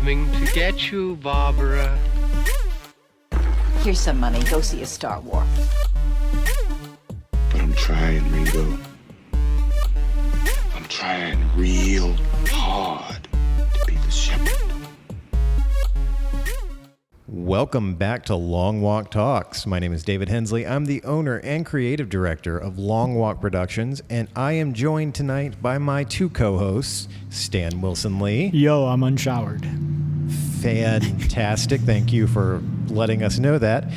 coming to get you, Barbara. Here's some money. Go see a Star War. But I'm trying, Ringo. I'm trying real hard to be the shepherd. Welcome back to Long Walk Talks. My name is David Hensley. I'm the owner and creative director of Long Walk Productions, and I am joined tonight by my two co-hosts, Stan Wilson Lee. Yo, I'm unshowered. Fantastic. Thank you for letting us know that.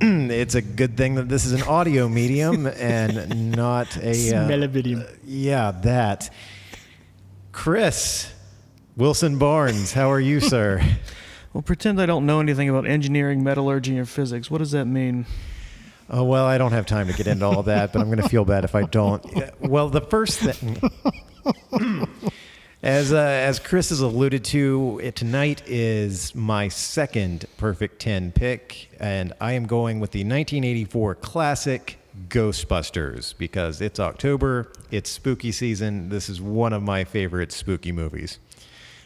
It's a good thing that this is an audio medium and not a... Smell-o-video. Yeah, that. Chris Wilson Barnes, how are you, sir? Well, pretend I don't know anything about engineering, metallurgy, or physics. What does that mean? Oh, well, I don't have time to get into all that, but I'm going to feel bad if I don't. Well, the first thing, as Chris has alluded to, tonight is my second Perfect 10 pick, and I am going with the 1984 classic Ghostbusters because it's October, it's spooky season. This is one of my favorite spooky movies.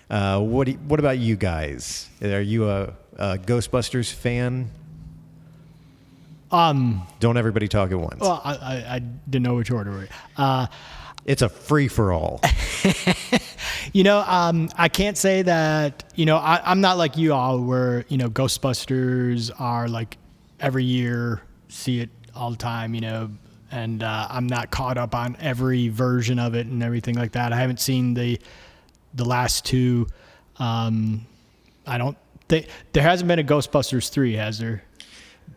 What about you guys? Are you a Ghostbusters fan? Don't everybody talk at once. Well, I didn't know which order. It's a free-for-all. I can't say that, I'm not like you all where, Ghostbusters are like every year, see it all the time, and I'm not caught up on every version of it and everything like that. I haven't seen the last two. I don't think there hasn't been a Ghostbusters 3, has there?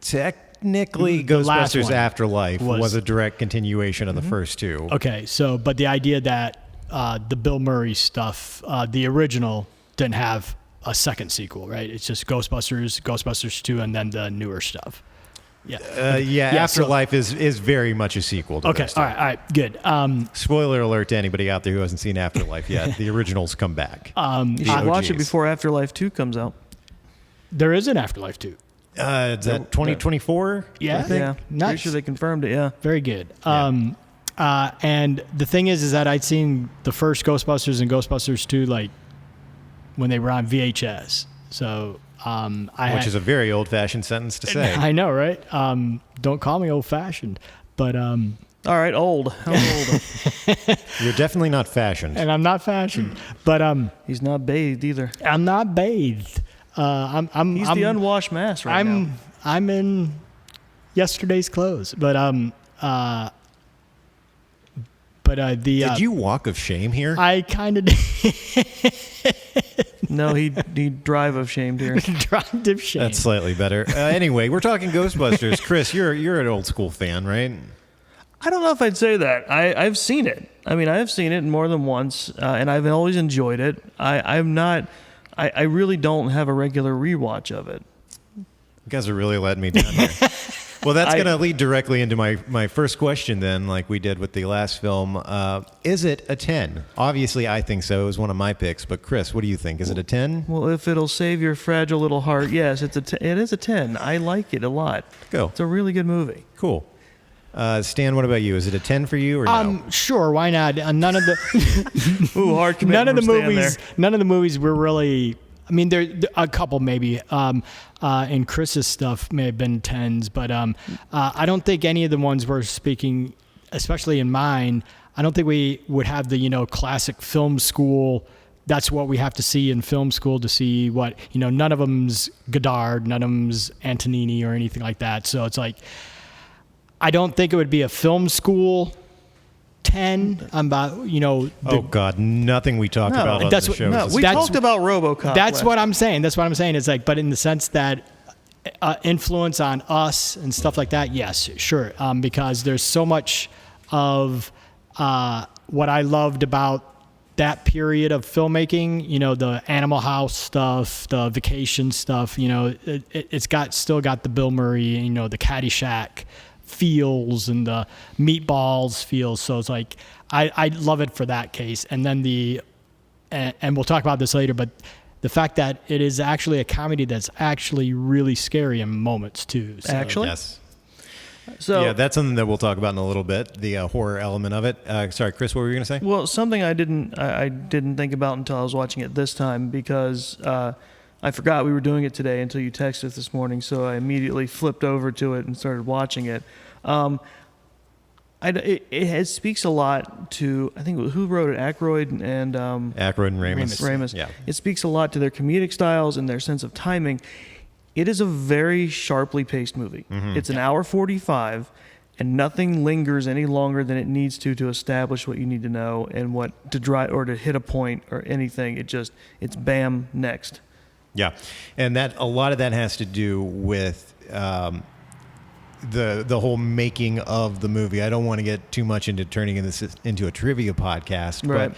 Technically, Ghostbusters Afterlife was a direct continuation of the first two. Okay, but the idea that the Bill Murray stuff, the original, didn't have a second sequel, right? It's just Ghostbusters, Ghostbusters 2, and then the newer stuff. Yeah. Afterlife is very much a sequel to okay, those all right, good. Spoiler alert to anybody out there who hasn't seen Afterlife yet. The originals come back. You should watch it before Afterlife 2 comes out. There is an Afterlife 2. Is that 2024? Yeah. I think? Yeah. Nice. Pretty sure they confirmed it, yeah. Very good. Yeah. And the thing is that I'd seen the first Ghostbusters and Ghostbusters 2 like when they were on VHS. So... which is a very old-fashioned sentence to say. I know, right? Don't call me old-fashioned, but... all right, old. How old? You're definitely not fashioned. And I'm not fashioned, but... He's not bathed either. I'm not bathed. He's the unwashed mass right now. I'm in yesterday's clothes, but... Did you walk of shame here? I kind of did. No, he drive of shame here. Drive of shame. That's slightly better. Anyway, we're talking Ghostbusters. Chris, you're an old school fan, right? I don't know if I'd say that. I've seen it. I mean, I've seen it more than once, and I've always enjoyed it. I really don't have a regular rewatch of it. You guys are really letting me down here. Well, that's going to lead directly into my first question then, like we did with the last film. Is it a 10? Obviously, I think so. It was one of my picks. But Chris, what do you think? Is it a 10? Well, if it'll save your fragile little heart, yes, it is a 10. I like it a lot. Go. It's a really good movie. Cool. Stan, what about you? Is it a 10 for you or no? Sure, why not? None of the Ooh, hard commitment. None of the movies were really... I mean, there a couple maybe, and Chris's stuff may have been 10s, but I don't think any of the ones we're speaking, especially in mine, I don't think we would have the, classic film school. That's what we have to see in film school to see what, none of them's Godard, none of them's Antonini or anything like that. So it's like, I don't think it would be a film school 10 about, oh God, nothing we talk about on the show. No, we talked about RoboCop. That's what I'm saying. That's what I'm saying. It's like, but in the sense that influence on us and stuff like that, yes, sure. Because there's so much of what I loved about that period of filmmaking, the Animal House stuff, the Vacation stuff, it's still got the Bill Murray, the Caddyshack feels and the Meatballs feels. So it's like I love it for that case. And then and we'll talk about this later, but the fact that it is actually a comedy that's actually really scary in moments too. So. Actually, yes. So yeah, that's something that we'll talk about in a little bit. The horror element of it. Sorry, Chris, what were you going to say? Well, something I didn't think about until I was watching it this time because I forgot we were doing it today until you texted this morning. So I immediately flipped over to it and started watching it. It speaks a lot to, I think, who wrote it? Aykroyd and Ramis. Ramis. Yeah. It speaks a lot to their comedic styles and their sense of timing. It is a very sharply paced movie. It's an hour 45, and nothing lingers any longer than it needs to establish what you need to know and what to drive or to hit a point or anything. It's bam, next. Yeah, and that a lot of that has to do with the whole making of the movie. I don't want to get too much into turning this into a trivia podcast, Right. but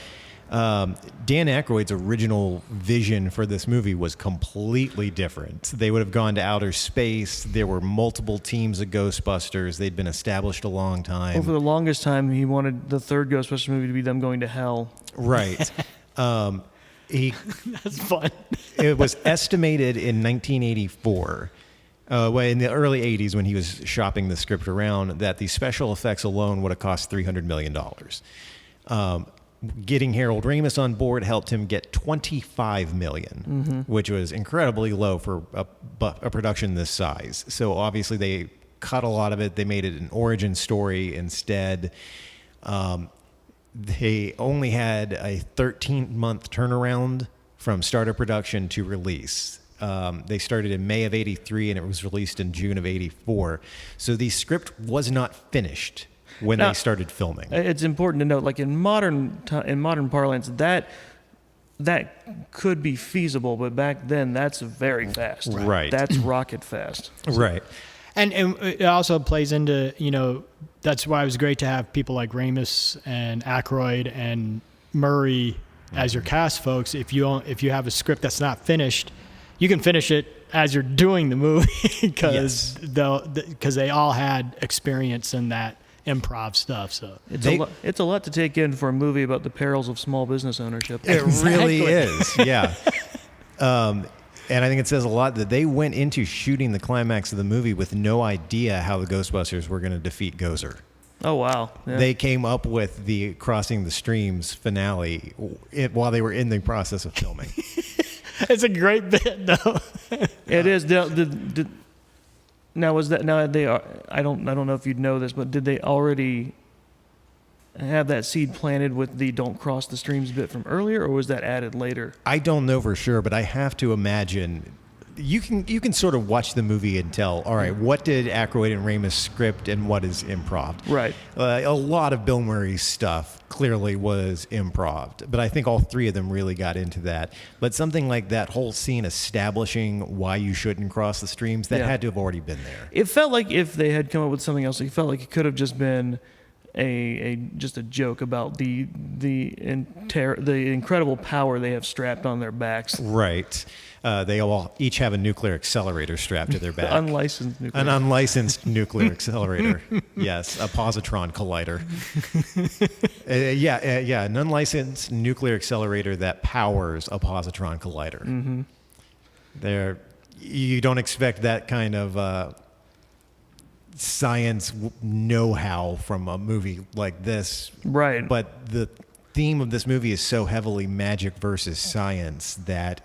Dan Aykroyd's original vision for this movie was completely different. They would have gone to outer space. There were multiple teams of Ghostbusters. They'd been established a long time. Well, for the longest time, he wanted the third Ghostbusters movie to be them going to hell. Right. That's fun. It was estimated in 1984, in the early 80s when he was shopping the script around, that the special effects alone would have cost $300 million. Getting Harold Ramis on board helped him get $25 million, which was incredibly low for a production this size. So obviously they cut a lot of it. They made it an origin story instead. They only had a 13-month turnaround from start of production to release. They started in May of 83 and it was released in June of 84. So the script was not finished when Now, they started filming. It's important to note, like in modern parlance, that could be feasible, but back then that's very fast. Right. That's rocket fast. Right. And it also plays into, that's why it was great to have people like Ramis and Aykroyd and Murray as your cast folks. If you have a script that's not finished, you can finish it as you're doing the movie because they all had experience in that improv stuff. So It's a lot to take in for a movie about the perils of small business ownership. It really is, yeah. And I think it says a lot that they went into shooting the climax of the movie with no idea how the Ghostbusters were going to defeat Gozer. Oh, wow. Yeah. They came up with the Crossing the Streams finale while they were in the process of filming. it's a great bit, though. It is. Now was that I don't know if you'd know this, but did they already have that seed planted with the "don't cross the streams" bit from earlier, or was that added later? I don't know for sure, but I have to imagine you can sort of watch the movie and tell, all right, what did Aykroyd and Ramis script and what is improv? Right. A lot of Bill Murray's stuff clearly was improv, but I think all three of them really got into that. But something like that whole scene establishing why you shouldn't cross the streams, that had to have already been there. It felt like if they had come up with something else, it felt like it could have just been just a joke about the incredible power they have strapped on their backs. Right. They all each have a nuclear accelerator strapped to their back. Unlicensed nuclear. An unlicensed nuclear accelerator. Yes, a positron collider. An unlicensed nuclear accelerator that powers a positron collider. Mm-hmm. You don't expect that kind of science know-how from a movie like this. Right. But the theme of this movie is so heavily magic versus science that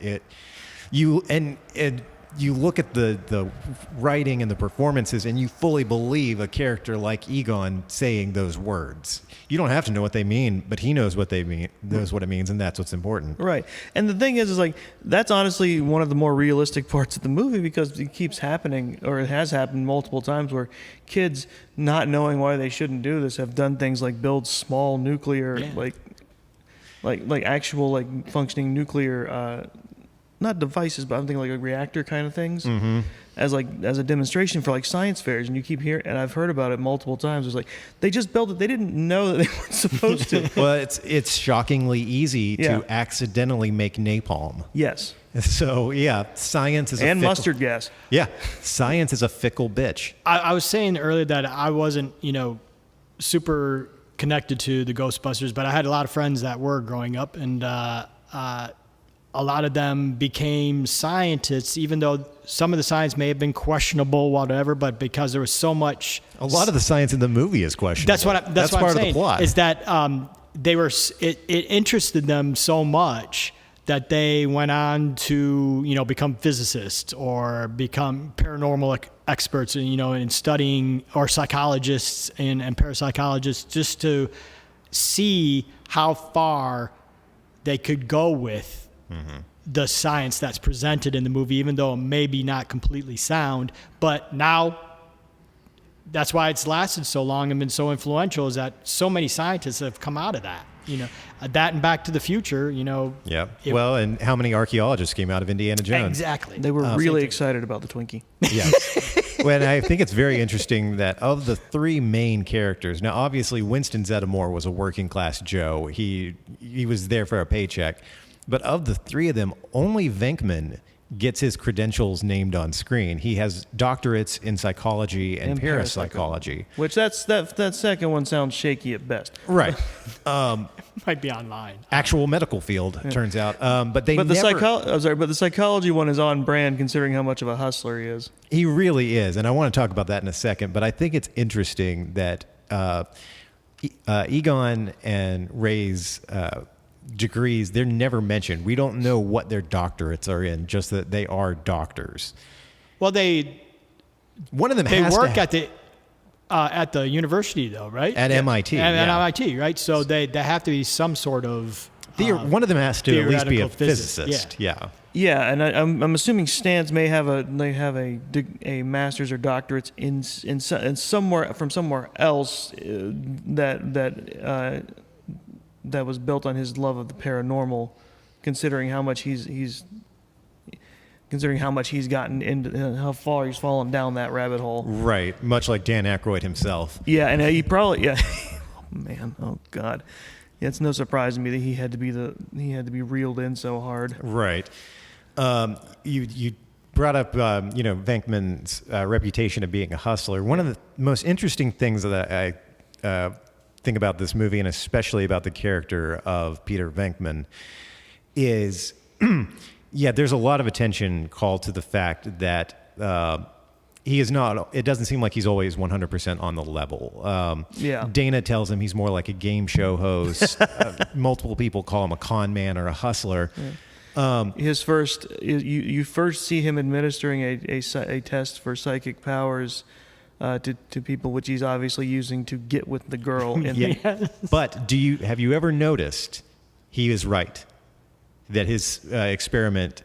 you look at the writing and the performances and you fully believe a character like Egon saying those words. You don't have to know what they mean, but he knows what they mean, knows what it means, and that's what's important. Right. And the thing is like, that's honestly one of the more realistic parts of the movie because it keeps happening, or it has happened multiple times where kids, not knowing why they shouldn't do this, have done things like build small nuclear, like actual like functioning nuclear not devices, but I'm thinking like a reactor kind of things, as a demonstration for like science fairs. And you keep hearing, and I've heard about it multiple times. It's like they just built it; they didn't know that they weren't supposed to. Well, it's shockingly easy to accidentally make napalm. Yes. So yeah, science is mustard gas. Yeah, science is a fickle bitch. I was saying earlier that I wasn't, super connected to the Ghostbusters, but I had a lot of friends that were growing up, and a lot of them became scientists, even though some of the science may have been questionable, whatever, but because there was so much. A lot of the science in the movie is questionable. That's what part I'm saying, of the plot. is that it interested them so much that they went on to, become physicists or become paranormal experts, in studying, or psychologists and parapsychologists, just to see how far they could go with the science that's presented in the movie, even though it may be not completely sound. But now, that's why it's lasted so long and been so influential, is that so many scientists have come out of that. That and Back to the Future, Yeah. Well, and how many archaeologists came out of Indiana Jones? Exactly. They were really excited about the Twinkie. Yes. Well, I think it's very interesting that of the three main characters, now obviously Winston Zeddemore was a working class Joe. He was there for a paycheck. But of the three of them, only Venkman gets his credentials named on screen. He has doctorates in psychology and parapsychology. Which that second one sounds shaky at best. Right. Might be online. Actual medical field, turns out. But the psychology one is on brand, considering how much of a hustler he is. He really is, and I want to talk about that in a second. But I think it's interesting that Egon and Ray's degrees, they're never mentioned. We don't know what their doctorates are in, just that they are doctors. Well, one of them they has work to at the university, though, right? At MIT. At yeah. MIT, right? So they have to be some sort of one of them has to at least be a theoretical physicist. Yeah. Yeah, and I'm assuming Stans may have a master's or doctorates in somewhere from somewhere else that was built on his love of the paranormal, considering how much he's gotten into, how far he's fallen down that rabbit hole. Right, much like Dan Aykroyd himself. Yeah, and he probably oh man, oh god, yeah, it's no surprise to me that he had to be reeled in so hard. Right. You brought up Venkman's reputation of being a hustler. One of the most interesting things that I think about this movie, and especially about the character of Peter Venkman, is there's a lot of attention called to the fact that he is not. It doesn't seem like he's always 100% on the level. Dana tells him he's more like a game show host. Multiple people call him a con man or a hustler. Yeah. You first see him administering a test for psychic powers to people, which he's obviously using to get with the girl. But have you ever noticed he is right, that his experiment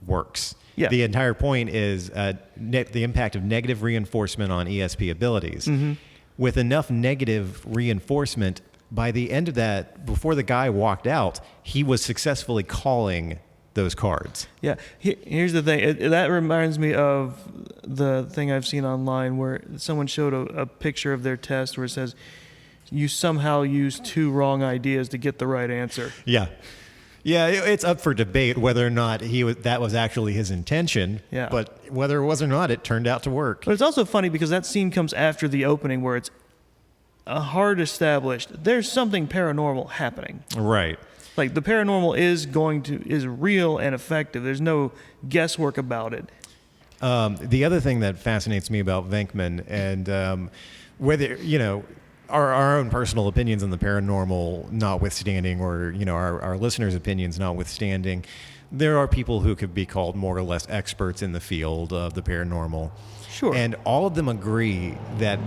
works? Yeah. The entire point is the impact of negative reinforcement on ESP abilities. Mm-hmm. With enough negative reinforcement, by the end of that, before the guy walked out, he was successfully calling those cards. Yeah. Here's the thing. That reminds me of the thing I've seen online where someone showed a picture of their test where it says, you somehow used two wrong ideas to get the right answer. Yeah. Yeah, it's up for debate whether or not that was actually his intention. Yeah. But whether it was or not, it turned out to work. But it's also funny because that scene comes after the opening where it's hard established there's something paranormal happening. Right. Like, the paranormal is real and effective. There's no guesswork about it. The other thing that fascinates me about Venkman, and whether, our own personal opinions on the paranormal notwithstanding, or, our listeners' opinions notwithstanding, there are people who could be called more or less experts in the field of the paranormal. Sure. And all of them agree that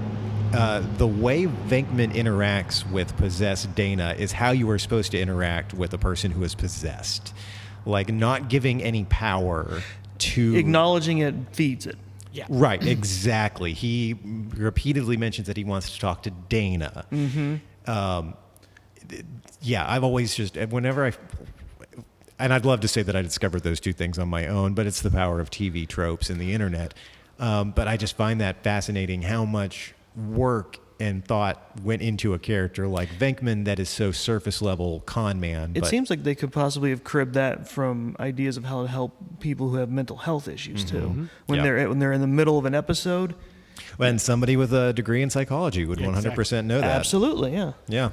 the way Venkman interacts with possessed Dana is how you are supposed to interact with a person who is possessed. Like, not giving any power to... Acknowledging it feeds it. Yeah. Right, exactly. He repeatedly mentions that he wants to talk to Dana. Mm-hmm. I've always just... And I'd love to say that I discovered those two things on my own, but it's the power of TV tropes and the internet. But I just find that fascinating, how much work and thought went into a character like Venkman that is so surface level con man. It seems like they could possibly have cribbed that from ideas of how to help people who have mental health issues too. When they're in the middle of an episode. And somebody with a degree in psychology would 100% know that. Absolutely, yeah. Yeah.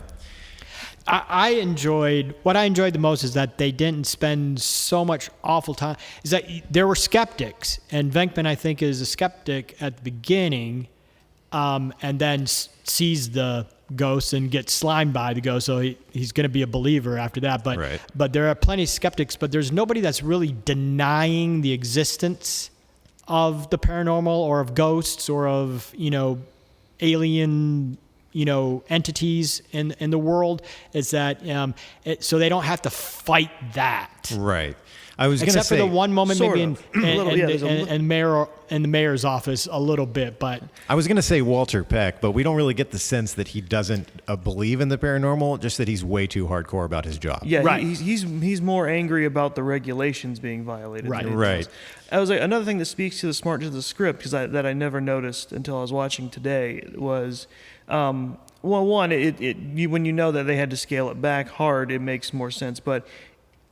I enjoyed the most is that they didn't spend so much awful time. Is that there were skeptics, and Venkman I think is a skeptic at the beginning, and then sees the ghost and gets slimed by the ghost, so he's going to be a believer after that. But Right. but there are plenty of skeptics, but there's nobody that's really denying the existence of the paranormal or of ghosts or of alien entities in the world. Is that so they don't have to fight that. Right. I was going to Except for say the one moment sort maybe of. There's a in the mayor's office a little bit, but I was going to say Walter Peck, but we don't really get the sense that he doesn't believe in the paranormal, just that he's way too hardcore about his job. Yeah, Right. he's more angry about the regulations being violated. Right. than anything Right. else. I was like, another thing that speaks to the smartness of the script, because that I never noticed until I was watching today, was well, one, when you know that they had to scale it back hard, it makes more sense. But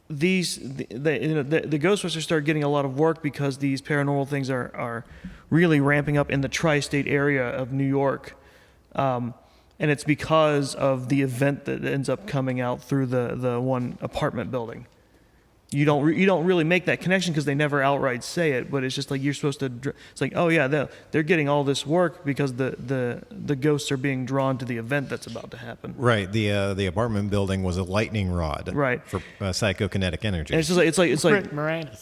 the Ghostbusters start getting a lot of work because these paranormal things are really ramping up in the tri-state area of New York. And it's because of the event that ends up coming out through the one apartment building. You don't really make that connection because they never outright say it, but it's just like you're supposed to. It's like, oh yeah, they're getting all this work because the ghosts are being drawn to the event that's about to happen. Right. The apartment building was a lightning rod. Right. For psychokinetic energy. And it's just like it's like Moranis.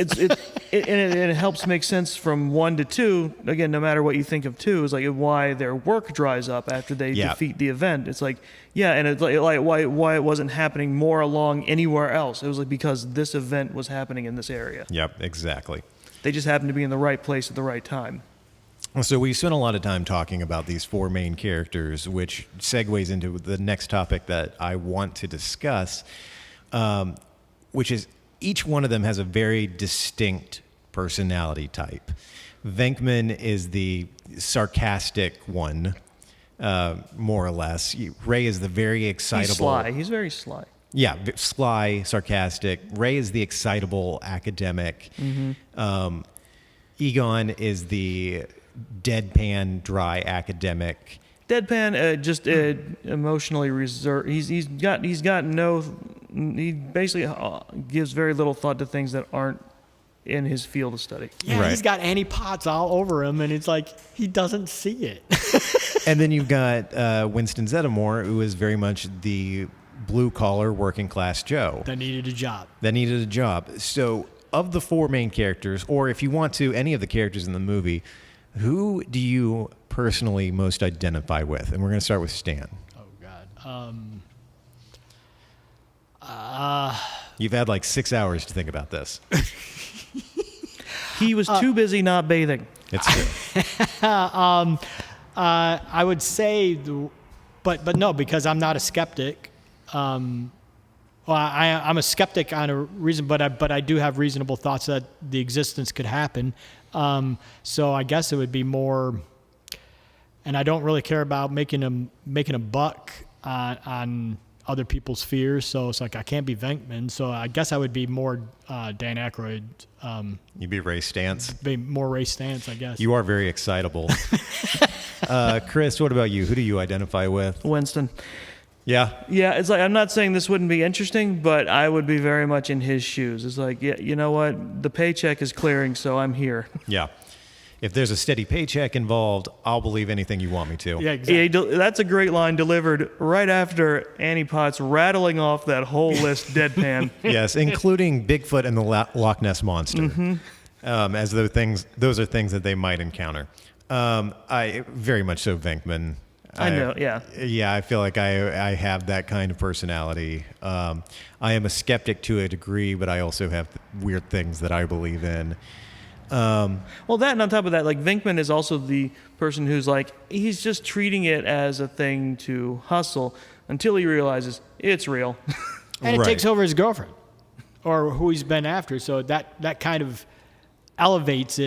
it helps make sense from 1 to 2. Again, no matter what you think of 2, is like why their work dries up after they Yeah. defeat the event. It's like, yeah, and it's like why it wasn't happening more along anywhere else. It was like because this event was happening in this area. Yep. Exactly. They just happened to be in the right place at the right time. So we spent a lot of time talking about these 4 main characters, which segues into the next topic that I want to discuss, which is each one of them has a very distinct personality type. Venkman is the sarcastic one, more or less. Ray is the very excitable. He's sly. He's very sly. Yeah, sly, sarcastic. Ray is the excitable academic. Egon is the deadpan, dry academic. Deadpan, just emotionally reserved. He basically gives very little thought to things that aren't in his field of study. yeah, Right. he's got Annie Potts all over him, and it's like he doesn't see it. And then you've got Winston Zeddemore, who is very much the blue-collar, working-class Joe that needed a job. that needed a job. So of the 4 main characters, or if you want to, any of the characters in the movie, who do you personally most identify with? And we're going to start with Stan. Oh God. You've had like 6 hours to think about this. He was too busy not bathing. It's true. I would say, but no, because I'm not a skeptic. Well, I'm a skeptic on a reason, but I do have reasonable thoughts that the existence could happen. So I guess it would be more, and I don't really care about making a buck on other people's fears. So it's like I can't be Venkman. So I guess I would be more Dan Aykroyd. You'd be Ray Stantz. Be more Ray Stantz, I guess. You are very excitable. Chris, what about you? Who do you identify with? Winston. Yeah. Yeah, it's like I'm not saying this wouldn't be interesting, but I would be very much in his shoes. It's like, yeah, you know what? The paycheck is clearing, so I'm here. Yeah. If there's a steady paycheck involved, I'll believe anything you want me to. Yeah, exactly. That's a great line delivered right after Annie Potts rattling off that whole list deadpan. Yes, including Bigfoot and the Loch Ness Monster. As those are things that they might encounter. I very much so Venkman. I know, yeah. Yeah, I feel like I have that kind of personality. I am a skeptic to a degree, but I also have weird things that I believe in. Well, that and on top of that, like Venkman is also the person who's like, he's just treating it as a thing to hustle until he realizes it's real. And it Right. takes over his girlfriend or who he's been after. So that kind of elevates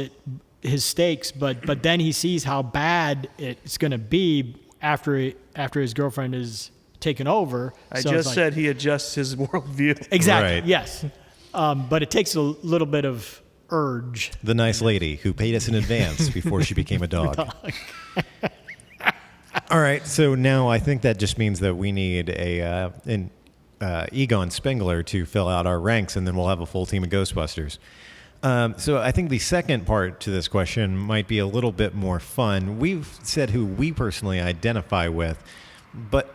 his stakes. But then he sees how bad it's going to be after his girlfriend is taken over. I So it's just like- said he adjusts his worldview. Exactly. Right. Yes. But it takes a little bit of urge. The nice lady who paid us in advance before she became a dog. All right, so now I think that just means that we need an Egon Spengler to fill out our ranks, and then we'll have a full team of Ghostbusters. So I think the second part to this question might be a little bit more fun. We've said who we personally identify with, but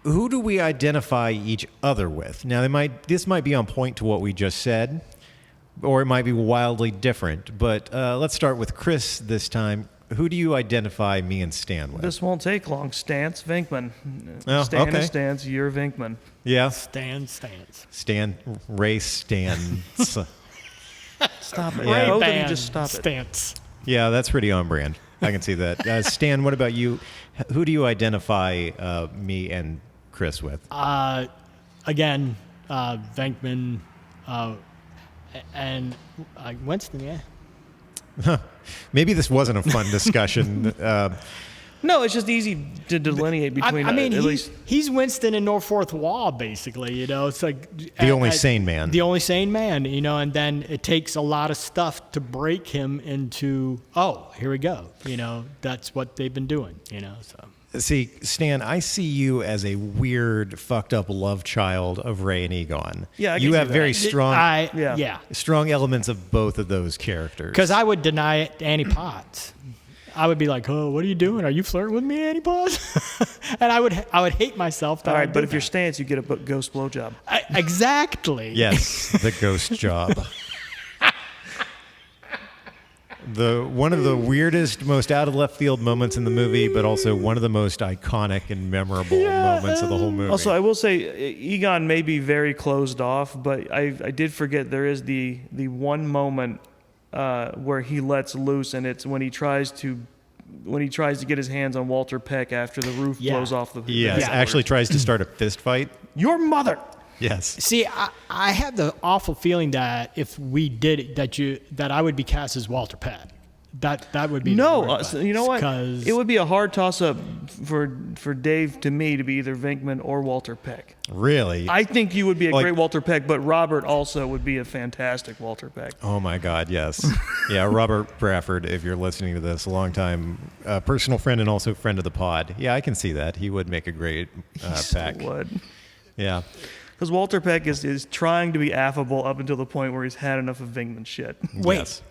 who do we identify each other with? Now, this might be on point to what we just said, or it might be wildly different. But let's start with Chris this time. Who do you identify me and Stan with? This won't take long. Stance Vinkman. Oh, Stan okay. is Stance. You're Vinkman. Yeah. Stans. Ray Stans. Stop it. Ray Both of you Ban just stop it. Stance. Yeah, that's pretty on brand. I can see that. Stan, what about you? Who do you identify me and Chris with? Again, Venkman, and Winston, yeah. Maybe this wasn't a fun discussion. No, it's just easy to delineate between. I mean, at least he's Winston in No Fourth Wall, basically. You know, it's like the only sane man. The only sane man. You know, and then it takes a lot of stuff to break him into. Oh, here we go. You know, that's what they've been doing. You know, so. See, Stan, I see you as a weird, fucked up love child of Ray and Egon. Yeah, I can you see have that. very strong, Yeah. strong elements of both of those characters. Because I would deny it to Annie Potts. I would be like, "Oh, what are you doing? Are you flirting with me, Annie Potts?" And I would hate myself. all right, but if you're Stance, you get a ghost blowjob. exactly. Yes, the ghost job. One of the weirdest, most out of left field moments in the movie, but also one of the most iconic and memorable moments of the whole movie. Also, I will say Egon may be very closed off, but I did forget there is the one moment where he lets loose, and it's when he tries to get his hands on Walter Peck after the roof blows off the. Yes, Yeah. actually tries to start a fist fight. Your mother. Yes. See, I have the awful feeling that if we did it, that I would be cast as Walter Peck. That would be So you know what? It would be a hard toss-up for Dave to me to be either Vinkman or Walter Peck. Really? I think you would be a Like- great Walter Peck, but Robert also would be a fantastic Walter Peck. Oh my God, yes. Yeah, Robert Bradford, if you're listening to this, a long time personal friend and also friend of the pod. Yeah, I can see that. He would make a great Peck. Would. Yeah. Because Walter Peck is trying to be affable up until the point where he's had enough of Vinkman shit. Wait. Yes.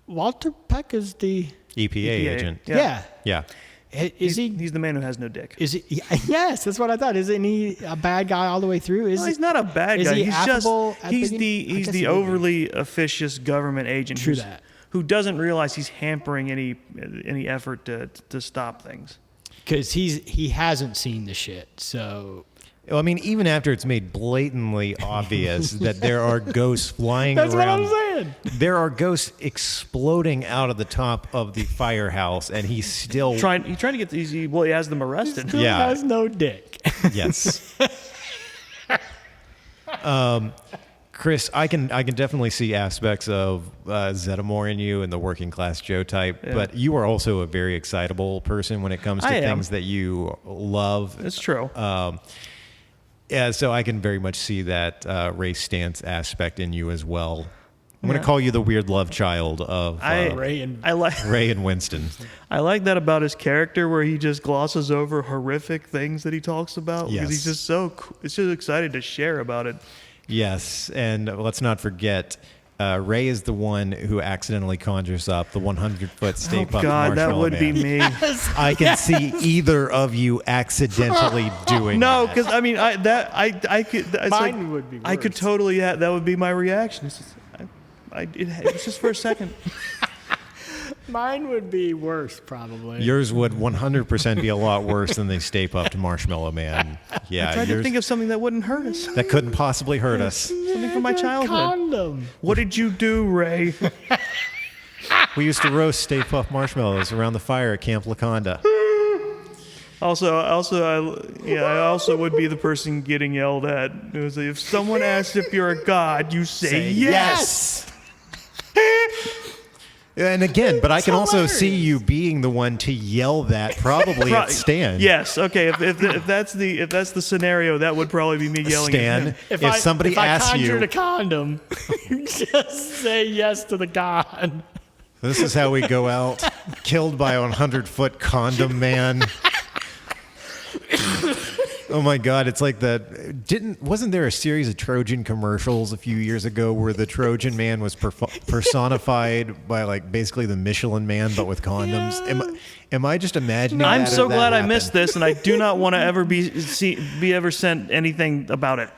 Walter Peck is the EPA agent. yeah. Yeah. Is he? He's the man who has no dick. Is he? Yes, that's what I thought. Isn't he a bad guy all the way through? No, he's not a bad is guy. he He's affable at he's beginning? I the guess he would be. overly officious government agent True that. who doesn't realize he's hampering any effort to stop things. Because he hasn't seen the shit. So Well, I mean, even after it's made blatantly obvious that there are ghosts flying that's around. what I'm saying. There are ghosts exploding out of the top of the firehouse, and he's still He's trying to get these. He has them arrested. Still Yeah. has no dick. Yes. Chris, I can definitely see aspects of Zeddemore in you and the working class Joe type, but you are also a very excitable person when it comes to I am. things that you love. It's true. Yeah, so I can very much see that race stance aspect in you as well. I'm going to call you the weird love child of Ray and I like Ray and Winston. I like that about his character, where he just glosses over horrific things that he talks about because he's Yes. just it's just excited to share about it. Yes, and let's not forget, Ray is the one who accidentally conjures up the 100-foot Stay Puft God, that Marshmallow would be Man. me. I can see either of you accidentally doing No, that. because I mean, I could. It's Mine would be I could worse. totally. That would be my reaction. It's just, it was just for a second. mine would be worse, probably. Yours would 100% be a lot worse than the Stay Puft Marshmallow Man. Yeah, Tried to yours, think of something that wouldn't hurt us. that couldn't possibly hurt us. Something from my childhood. Condom. What did you do, Ray? We used to roast Stay Puft Marshmallows around the fire at Camp Laconda. I also would be the person getting yelled at. It was like, if someone asks if you're a god, you say yes. And again, but I can also hilarious. see you being the one to yell that probably at Stan. Yes. Okay. If that's the scenario, that would probably be me yelling at Stan, him. if somebody if I asks conjured you, a condom, just say yes to the god. this is how we go out, killed by a 100-foot condom man. Oh my God! It's like wasn't there a series of Trojan commercials a few years ago where the Trojan man was personified by like basically the Michelin Man but with condoms? Yeah. Am I just imagining? I'm that, or so that glad I happened? missed this, and I do not want to ever be ever sent anything about it.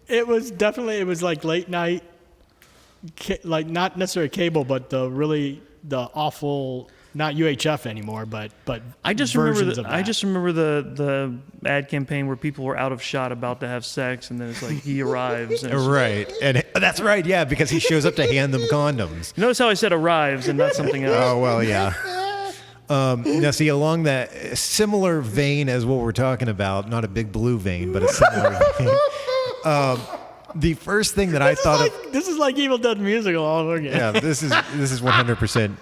It was like late night, like not necessarily cable, but the awful, not UHF anymore, but I just versions remember of that. I just remember the ad campaign where people were out of shot about to have sex, and then it's like he arrives. And Right, and that's right, yeah, because he shows up to hand them condoms. Notice how I said arrives and not something else. Oh well, yeah. Now, see, along that similar vein as what we're talking about, not a big blue vein, but a similar vein. The first thing that I thought of, This is like Evil Dead musical all over again. yeah, this is 100%.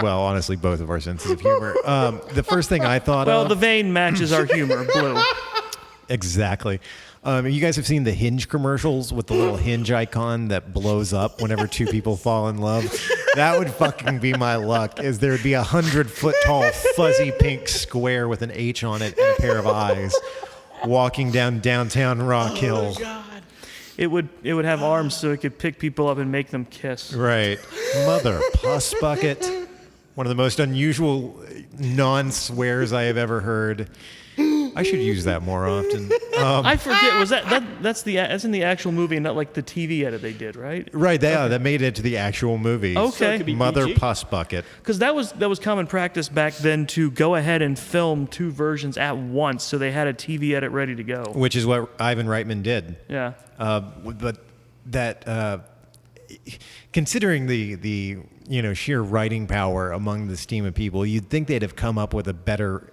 Well, honestly, both of our senses of humor. The first thing I thought Well, of, the vein matches our humor, blue. exactly. You guys have seen the Hinge commercials with the little Hinge icon that blows up whenever two people fall in love. That would fucking be my luck. Is there would be 100-foot tall fuzzy pink square with an H on it and a pair of eyes, walking down downtown Rock Hill. Oh, God. It would have arms so it could pick people up and make them kiss. Right, mother puss bucket. One of the most unusual non-swears I have ever heard. I should use that more often. I forget. Was that's in the actual movie, and not like the TV edit they did, right? Right, that made it to the actual movie. Okay. So it could be Mother PG? puss bucket. Because that was common practice back then to go ahead and film two versions at once, so they had a TV edit ready to go. Which is what Ivan Reitman did. Yeah. But that, considering the sheer writing power among this team of people, you'd think they'd have come up with a better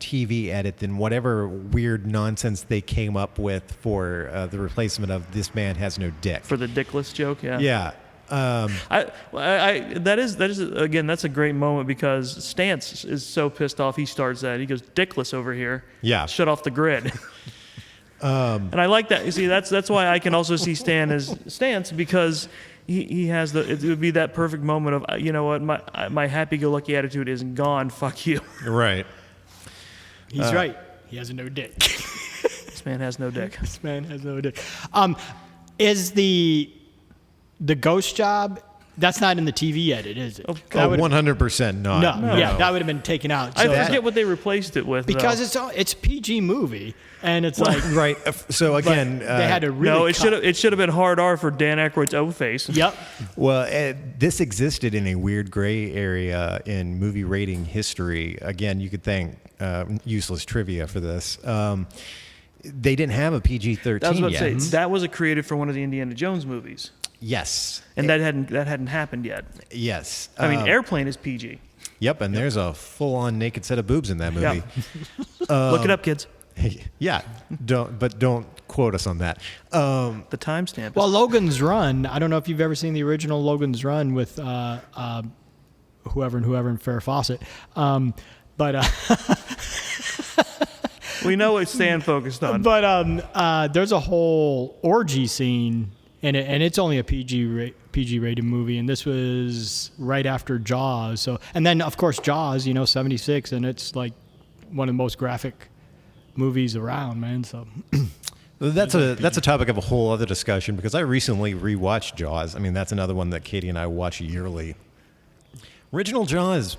TV edit than whatever weird nonsense they came up with for the replacement of "This Man Has No Dick." For the dickless joke, yeah. Yeah. That is again, that's a great moment because Stance is so pissed off. He starts that. He goes, "Dickless over here." Yeah. Shut off the grid. And I like that. You see, that's why I can also see Stan as Stance, because he has it would be that perfect moment of, you know what, my happy-go-lucky attitude isn't gone. Fuck you. Right. He's right. He has no dick. This man has no dick. This man has no dick. Is the ghost job? That's not in the TV edit, is it? Oh, That would- 100% not. no, yeah, that would have been taken out. I So- forget what they replaced it with. because though. it's PG movie, and it's like Right. So but again, they had to really no, it cut. should have been hard R for Dan Aykroyd's O face. Yep. well, this existed in a weird gray area in movie rating history. Again, you could thank useless trivia for this. They didn't have a PG-13 I was about yet. to say that was created for one of the Indiana Jones movies, Yes. and that hadn't happened yet. Yes. I mean, Airplane is PG. Yep, and there's a full-on naked set of boobs in that movie. Look it up, kids. Yeah. Don't quote us on that. The timestamp. Well, Logan's Run. I don't know if you've ever seen the original Logan's Run with whoever and Farrah Fawcett, but. We know what Stan focused on. But there's a whole orgy scene in it, and it's only a PG rated movie, and this was right after Jaws. So, and then of course Jaws, 76, and it's like one of the most graphic movies around, man. So That's a topic of a whole other discussion because I recently rewatched Jaws. I mean, that's another one that Katie and I watch yearly. Original Jaws.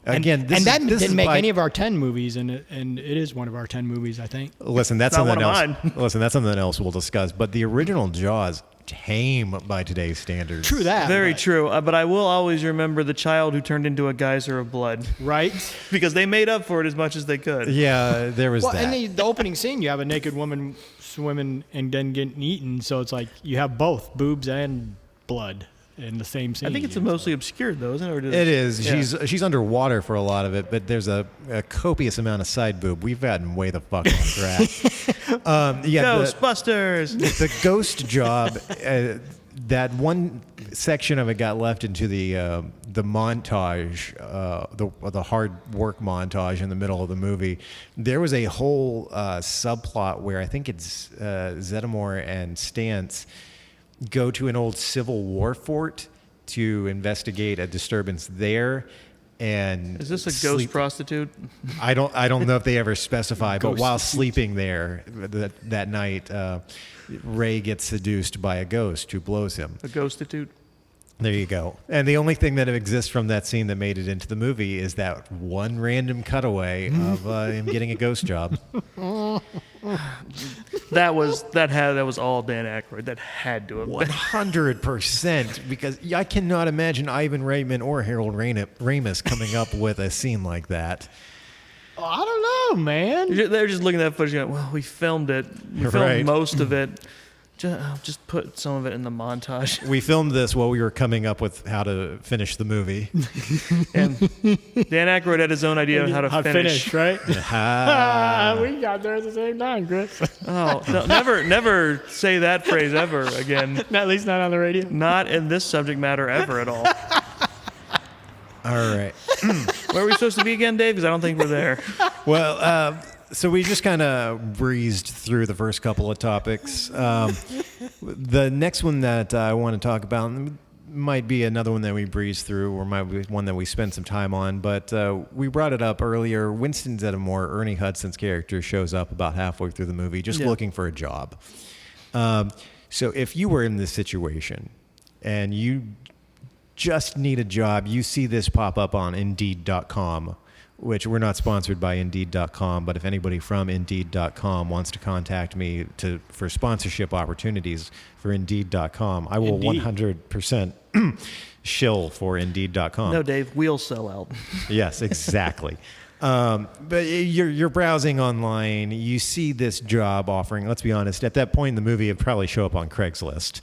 Again, this didn't make by- any of our 10 movies, and it is one of our 10 movies, I think. Listen, that's Not something one else. of mine. Listen, that's something else we'll discuss. But the original Jaws, tame by today's standards. True that. Very but- true. But I will always remember the child who turned into a geyser of blood Right? because they made up for it as much as they could. Yeah, there was Well, that. and the opening scene, you have a naked woman swimming and then getting eaten, so it's like you have both boobs and blood in the same scene. I think it's mostly obscured though, isn't it? Or It is. Yeah. She's underwater for a lot of it, but there's a copious amount of side boob. We've gotten way the fuck off track. Ghostbusters. The ghost job. That one section of it got left into the montage, the hard work montage in the middle of the movie. There was a whole subplot where I think it's Zeddemore and Stantz go to an old Civil War fort to investigate a disturbance there. and Is this a ghost prostitute? I don't know if they ever specify, but while sleeping there that night, Ray gets seduced by a ghost who blows him. A ghostitute? There you go. And the only thing that exists from that scene that made it into the movie is that one random cutaway of him getting a ghost job. That was all Dan Aykroyd. That had to have been. 100%, because I cannot imagine Ivan Reitman or Harold Ramis coming up with a scene like that. Oh, I don't know, man. They're just looking at that footage going, well, we filmed it. We filmed Right. most of it. Just put some of it in the montage. We filmed this while we were coming up with how to finish the movie. And Dan Aykroyd had his own idea of how to finish. right? Ah. We got there at the same time, Chris. Oh, no, never say that phrase ever again. At least not on the radio. Not in this subject matter ever at all. All right. Where are we supposed to be again, Dave? Because I don't think we're there. Well, so we just kind of breezed through the first couple of topics. The next one that I want to talk about might be another one that we breezed through, or might be one that we spent some time on. But we brought it up earlier. Winston Zeddemore, Ernie Hudson's character, shows up about halfway through the movie just looking for a job. So if you were in this situation and you just need a job, you see this pop up on Indeed.com, which we're not sponsored by Indeed.com, but if anybody from Indeed.com wants to contact me for sponsorship opportunities for Indeed.com, I will 100% shill for Indeed.com. No, Dave, we'll sell out. Yes, exactly. But you're browsing online, you see this job offering. Let's be honest, at that point in the movie, it'd probably show up on Craigslist.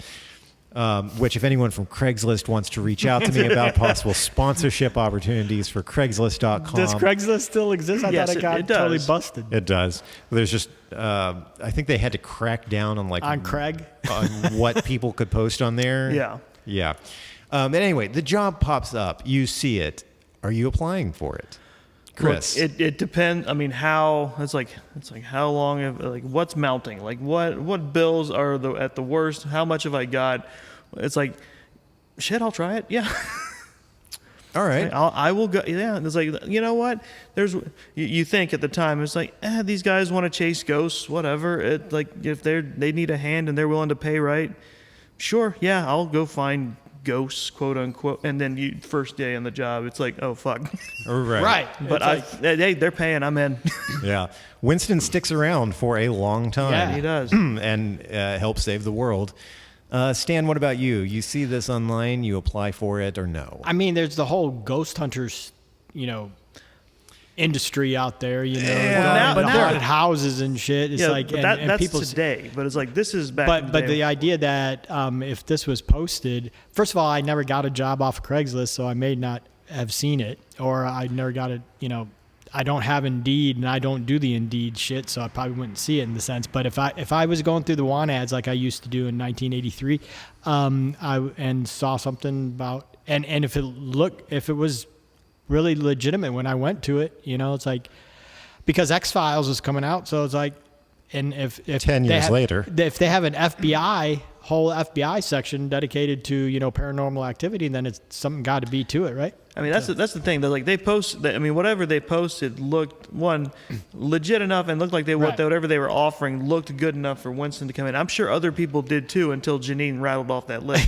Which, if anyone from Craigslist wants to reach out to me about possible sponsorship opportunities for Craigslist.com. Does Craigslist still exist? I Yes, thought it got it does. totally busted. It does. There's just, I think they had to crack down on On Craig? on what people could post on there. Yeah. Yeah. But anyway, the job pops up. You see it. Are you applying for it? Chris. Look, it depends. I mean, how it's like how long? Like what's mounting? Like what bills are at the worst? How much have I got? It's like, shit. I'll try it. Yeah. All right. I will go. Yeah. It's like, you know what? You think at the time it's like, these guys want to chase ghosts. Whatever. It like if they need a hand and they're willing to pay right. Sure. Yeah. I'll go find ghosts, quote unquote, and then first day on the job, it's like, oh fuck, Right. But hey, they're paying, I'm in. Yeah. Winston sticks around for a long time. Yeah. He does. And helps save the world. Stan, what about you? You see this online, you apply for it or no? I mean, there's the whole ghost hunters, industry out there, now- but but now- haunted houses and shit. It's like, but and that's people today. But it's like this is back. in But day. the idea that if this was posted, first of all, I never got a job off of Craigslist, so I may not have seen it, or I never got it. I don't have Indeed, and I don't do the Indeed shit, so I probably wouldn't see it in the sense. But if I was going through the want ads like I used to do in 1983, and saw something about and if it was really legitimate when I went to it, it's like, because X-Files was coming out, so it's like, and if 10 they years later, if they have an whole FBI section dedicated to paranormal activity, then it's something got to be to it, right? I mean, that's the thing. They're like they post. I mean, whatever they posted looked legit enough, and looked like Right. whatever they were offering looked good enough for Winston to come in. I'm sure other people did too until Janine rattled off that list.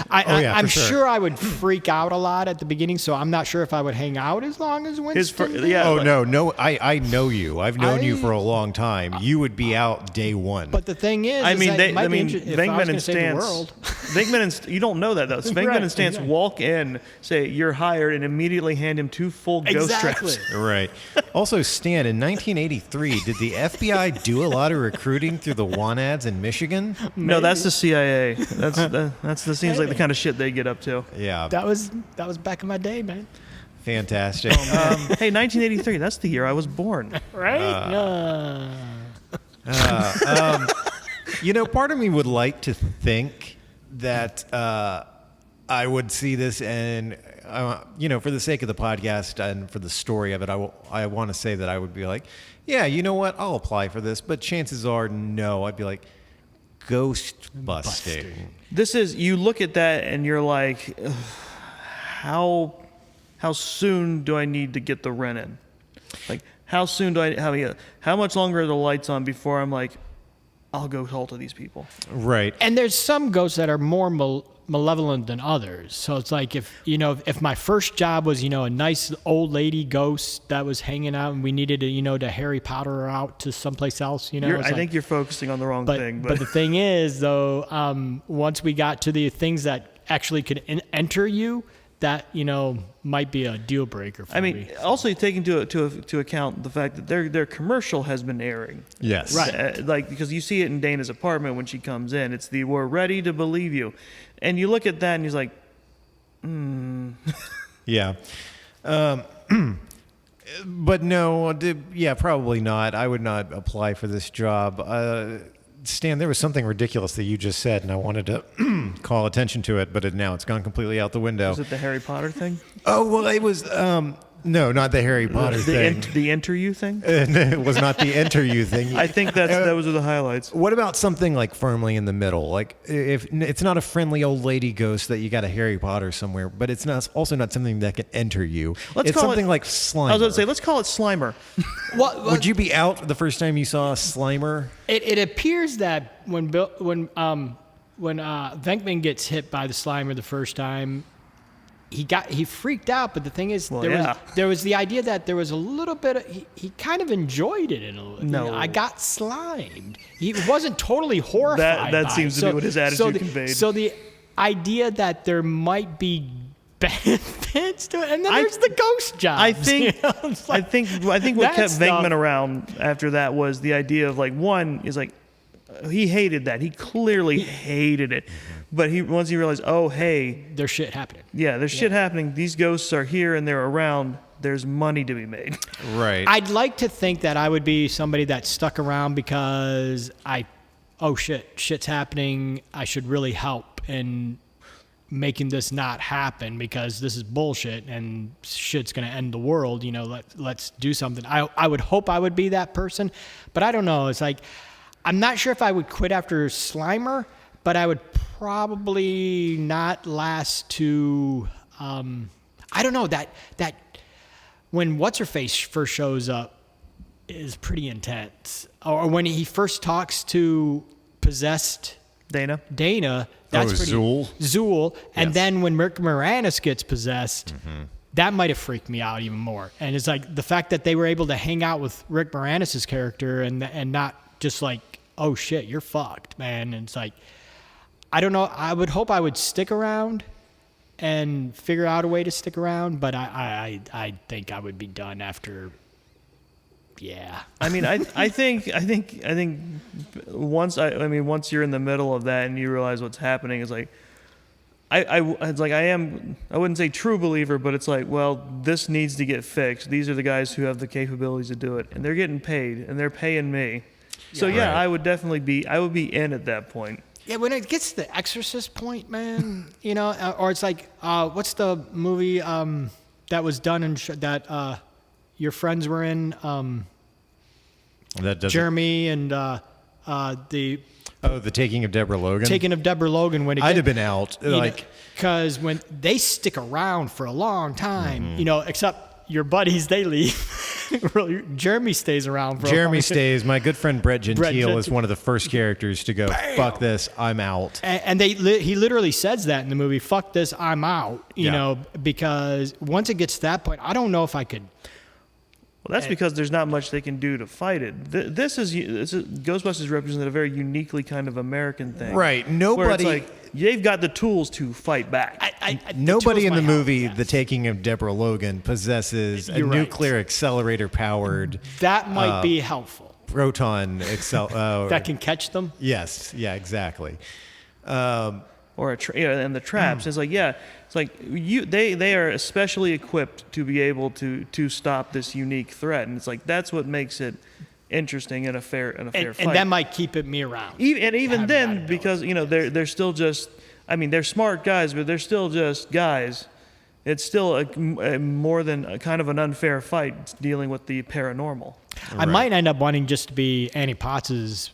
I'm for sure. sure I would freak out a lot at the beginning, so I'm not sure if I would hang out as long as Winston. did. Oh, like- no. I know you. I've known you for a long time. You would be out day one. But the thing is, I mean, that it might be if I was Venkman gonna and save the Stance. world. Venkman and you don't know that though. So Venkman Right, and Stance exactly. walk in, say you're hired, and immediately hand him 2 full ghost Exactly. traps. Right. Also, Stan, in 1983, did the FBI do a lot of recruiting through the want ads in Michigan? No, that's the CIA. That seems like the kind of shit they get up to. Yeah. That was back in my day, man. Fantastic. Hey, 1983. That's the year I was born. Right? Part of me would like to think that I would see this and, for the sake of the podcast and for the story of it, I want to say that I would be like, yeah, you know what? I'll apply for this. But chances are, no. I'd be like, ghost busting. This is, you look at that and you're like, how how soon do I need to get the rent in? Like, how soon do how much longer are the lights on before I'm like, I'll go talk to these people? Right. And there's some ghosts that are more malevolent than others. So it's like if my first job was, a nice old lady ghost that was hanging out and we needed to Harry Potter her out to someplace else, I think you're focusing on the wrong thing. But the thing is, though, once we got to the things that actually could enter you, that might be a deal breaker for me. Also taking to account the fact that their commercial has been airing. Yes. Right. Because you see it in Dana's apartment when she comes in. It's the "we're ready to believe you," and you look at that and he's like, Yeah. But no, probably not. I would not apply for this job. Stan, there was something ridiculous that you just said, and I wanted to call attention to it, but now it's gone completely out the window. Was it the Harry Potter thing? Oh, well, it was... no, not the Harry Potter thing. The enter you thing? It was not the enter you thing. I think those are the highlights. What about something like firmly in the middle? Like, if it's not a friendly old lady ghost that you got a Harry Potter somewhere, but it's also not something that can enter you. It's something like Slimer. I was going to say, let's call it Slimer. Would you be out the first time you saw Slimer? It appears that when Venkman gets hit by the Slimer the first time, he freaked out, but the thing is, there was the idea that there was a little bit of, he kind of enjoyed it No. I got slimed. He wasn't totally horrified. That seems to be what his attitude conveyed. So the idea that there might be benefits to it, and then there's the ghost job. I think what kept Venkman around after that was the idea of one is he hated that. He clearly hated it. But once he realized, oh, hey, there's shit happening. Yeah, there's shit happening. These ghosts are here and they're around. There's money to be made. Right. I'd like to think that I would be somebody that stuck around because shit's happening. I should really help in making this not happen because this is bullshit and shit's going to end the world. Let's do something. I would hope I would be that person, but I don't know. It's like, I'm not sure if I would quit after Slimer, but I would probably not last to, I don't know, that when What's-Her-Face first shows up is pretty intense. Or when he first talks to possessed Dana, that's pretty... Zool. And then when Rick Moranis gets possessed, that might have freaked me out even more. And it's like the fact that they were able to hang out with Rick Moranis' character and not just like, oh shit, you're fucked, man. And it's like, I don't know. I would hope I would stick around and figure out a way to stick around, but I think I would be done after. Yeah. I mean, I think once you're in the middle of that and you realize what's happening, it's like I wouldn't say true believer, but it's like, well, this needs to get fixed. These are the guys who have the capabilities to do it, and they're getting paid, and they're paying me. So Right. I would definitely be in at that point. Yeah, when it gets to the Exorcist point, man, or it's like, what's the movie that was done in that your friends were in? That doesn't... Jeremy and the Taking of Deborah Logan. Taking of Deborah Logan. When I'd have been out, because when they stick around for a long time, except your buddies, they leave. Jeremy stays around for a long time. Stays. My good friend Brett Gentile is one of the first characters to go, fuck this, I'm out. And he literally says that in the movie, fuck this, I'm out, because once it gets to that point, I don't know if I could. Well, that's because there's not much they can do to fight it. Ghostbusters represented a very uniquely kind of American thing. Right. Nobody... Where it's like, they've got the tools to fight back. Nobody in the movie, The Taking of Deborah Logan, possesses a nuclear accelerator-powered... That might be helpful. Proton that can catch them? Yes. Yeah, exactly. And the traps. It's like, they are especially equipped to be able to stop this unique threat, and it's like that's what makes it interesting in a fair fight. And that might keep me around. Even then, because they're still just, they're smart guys, but they're still just guys. It's still a more than a kind of an unfair fight dealing with the paranormal. I might end up wanting just to be Annie Potts'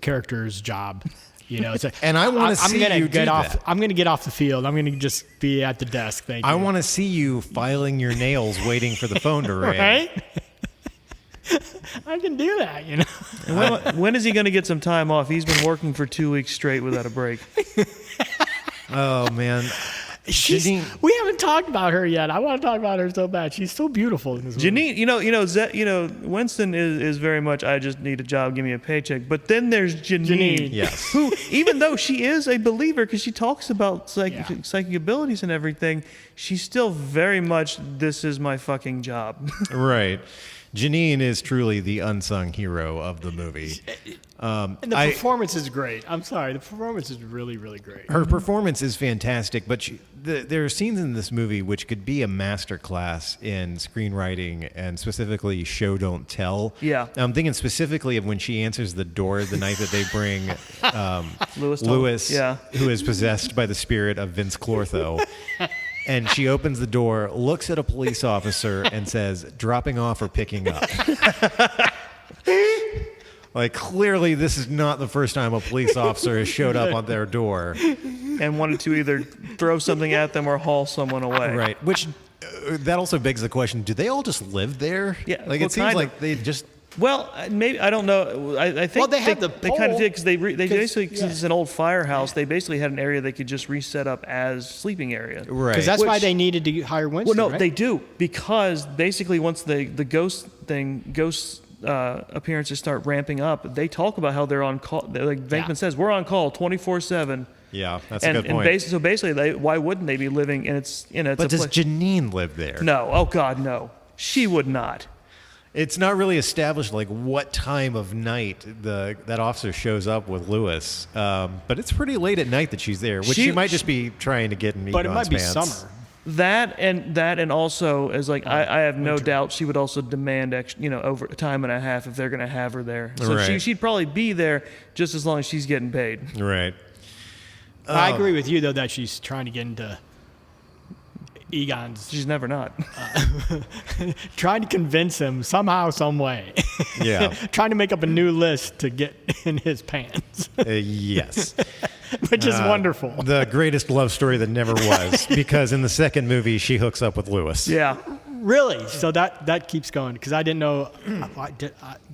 character's job. You know, it's like, And I wanna see gonna you get do off. that. I'm gonna get off the field. I'm gonna just be at the desk. Thank you. I want to see you filing your nails, waiting for the phone to ring. right. I can do that. You know. And when is he going to get some time off? He's been working for 2 weeks straight without a break. Oh man, Janine, We haven't talked about her yet. I want to talk about her so bad. She's so beautiful in this movie. Janine, Winston is very much, I just need a job, give me a paycheck. But then there's Janine, Yes. who, even though she is a believer, because she talks about Yeah. psychic abilities and everything, she's still very much, this is my fucking job. right. Janine is truly the unsung hero of the movie. And the performance is great. I'm sorry. The performance is really, really great. Her performance is fantastic, but there are scenes in this movie which could be a masterclass in screenwriting and specifically show don't tell. Yeah. I'm thinking specifically of when she answers the door the night that they bring Lewis, yeah. who is possessed by the spirit of Vince Clortho. And she opens the door, looks at a police officer, and says, "Dropping off or picking up?" Like, clearly, this is not the first time a police officer has showed up on their door. And wanted to either throw something at them or haul someone away. Right. Which, that also begs the question, do they all just live there? Yeah, Like, well, it seems kind like of. they just... Well, maybe, I don't know. I think Well, they had the they kind of pole, did because they basically, yeah. since it's an old firehouse, they basically had an area they could just reset up as sleeping area. Right. Because that's why Which- they needed to hire Well, Winston. no, right? they do, because basically once the ghost appearances start ramping up, they talk about how they're on call. Like Venkman Yeah. says, we're on call 24/7. Yeah, that's a good point. So basically, why wouldn't they be living? And it's it's But a does place. Janine live there? No, oh God, no, she would not. It's not really established, like, what time of night that officer shows up with Lewis. But it's pretty late at night that she's there, which she might just be trying to get in But it Egon's might be pants. summer. That and also as like I have no doubt she would also demand over time and a half if they're going to have her there. So Right. she'd probably be there just as long as she's getting paid. Right. I agree with you though that she's trying to get into Egon's, She's never not. trying to convince him somehow, some way. Yeah. Trying to make up a new list to get in his pants, Yes. which is wonderful. The greatest love story that never was, because in the second movie, she hooks up with Lewis. Yeah. Really? So that keeps going because I didn't know.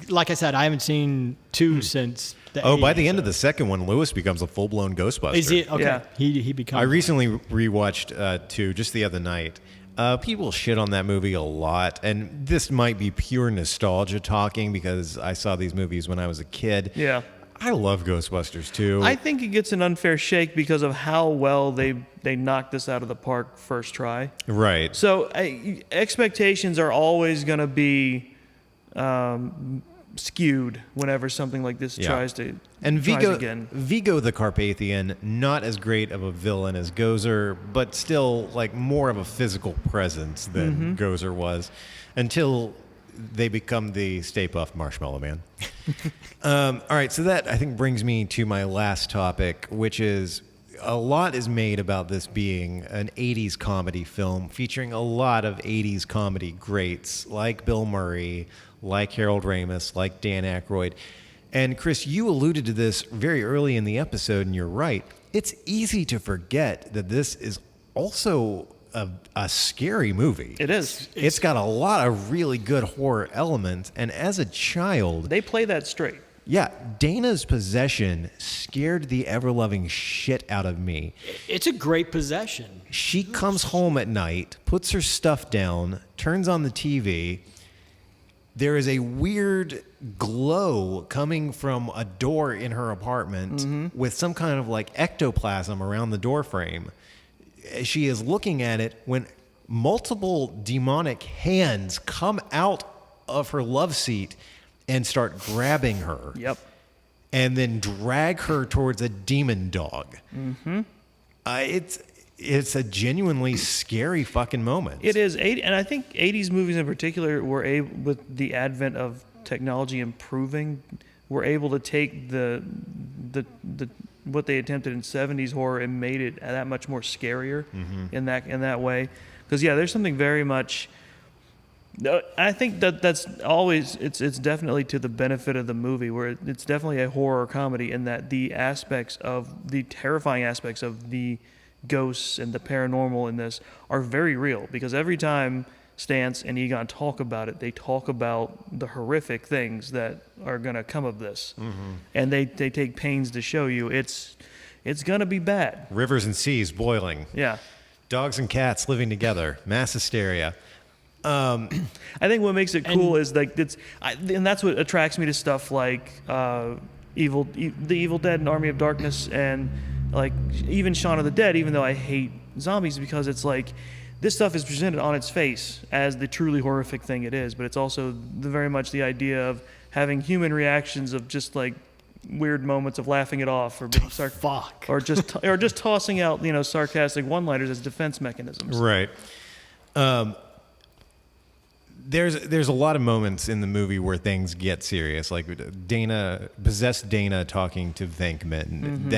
Like I said, I haven't seen two since. Oh, by the end of the second one, Lewis becomes a full-blown Ghostbuster. Is he okay? Yeah. He becomes. I recently rewatched 2 just the other night. People shit on that movie a lot, and this might be pure nostalgia talking because I saw these movies when I was a kid. Yeah. I love Ghostbusters 2. I think it gets an unfair shake because of how well they knocked this out of the park first try. Right. So expectations are always going to be skewed whenever something like this Yeah. tries to And tries again. Vigo the Carpathian, not as great of a villain as Gozer, but still like more of a physical presence than Gozer was, until they become the Stay Puft Marshmallow Man. All right, so that I think brings me to my last topic, which is a lot is made about this being an 80s comedy film featuring a lot of 80s comedy greats like Bill Murray, like Harold Ramis, like Dan Aykroyd. And Chris, you alluded to this very early in the episode, and you're right. It's easy to forget that this is also a scary movie. It is. It's got a lot of really good horror elements, and as a child, They play that straight. yeah, Dana's possession scared the ever-loving shit out of me. It's a great possession. She comes home at night, puts her stuff down, turns on the TV. There is a weird glow coming from a door in her apartment with some kind of like ectoplasm around the door frame. She is looking at it when multiple demonic hands come out of her love seat and start grabbing her. Yep. And then drag her towards a demon dog. It's a genuinely scary fucking moment. It is, and I think 80s movies in particular were able, with the advent of technology improving, were able to take the what they attempted in 70s horror and made it that much more scarier in that way. Because yeah, there's something very much No, I think that's always it's definitely to the benefit of the movie, where it's definitely a horror comedy in that the terrifying aspects of the ghosts and the paranormal in this are very real, because every time Stantz and Egon talk about it, they talk about the horrific things that are going to come of this, and they take pains to show you it's going to be bad. Rivers and seas boiling. Yeah. Dogs and cats living together. Mass hysteria. I think what makes it cool is like and that's what attracts me to stuff like the Evil Dead and Army of Darkness, and like even Shaun of the Dead. Even though I hate zombies, because it's like this stuff is presented on its face as the truly horrific thing it is, but it's also very much the idea of having human reactions of just like weird moments of laughing it off, or being or just tossing out sarcastic one-liners as defense mechanisms. Right. There's a lot of moments in the movie where things get serious, like possessed Dana talking to Venkman.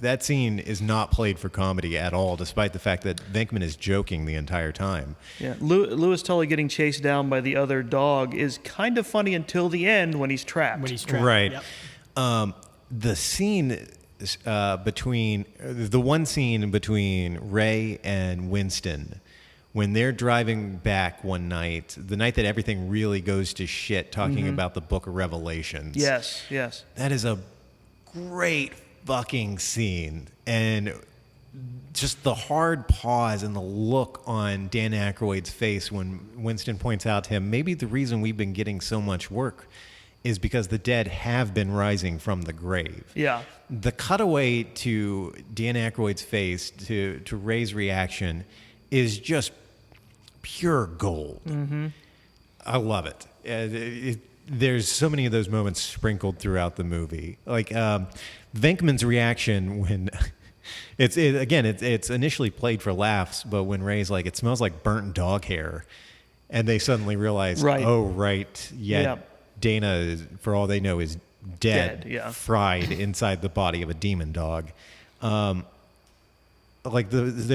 That scene is not played for comedy at all, despite the fact that Venkman is joking the entire time. Yeah, Louis Tully getting chased down by the other dog is kind of funny until the end when he's trapped. Right. Yep. The scene between Ray and Winston, when they're driving back one night, the night that everything really goes to shit, talking about the Book of Revelations. Yes. That is a great fucking scene. And just the hard pause and the look on Dan Aykroyd's face when Winston points out to him, maybe the reason we've been getting so much work is because the dead have been rising from the grave. Yeah. The cutaway to Dan Aykroyd's face, to Ray's reaction, is just pure gold. I love it. There's so many of those moments sprinkled throughout the movie. Like Venkman's reaction when it's initially played for laughs, but when Ray's like, it smells like burnt dog hair, and they suddenly realize, Dana is, for all they know, is dead, fried inside the body of a demon dog. There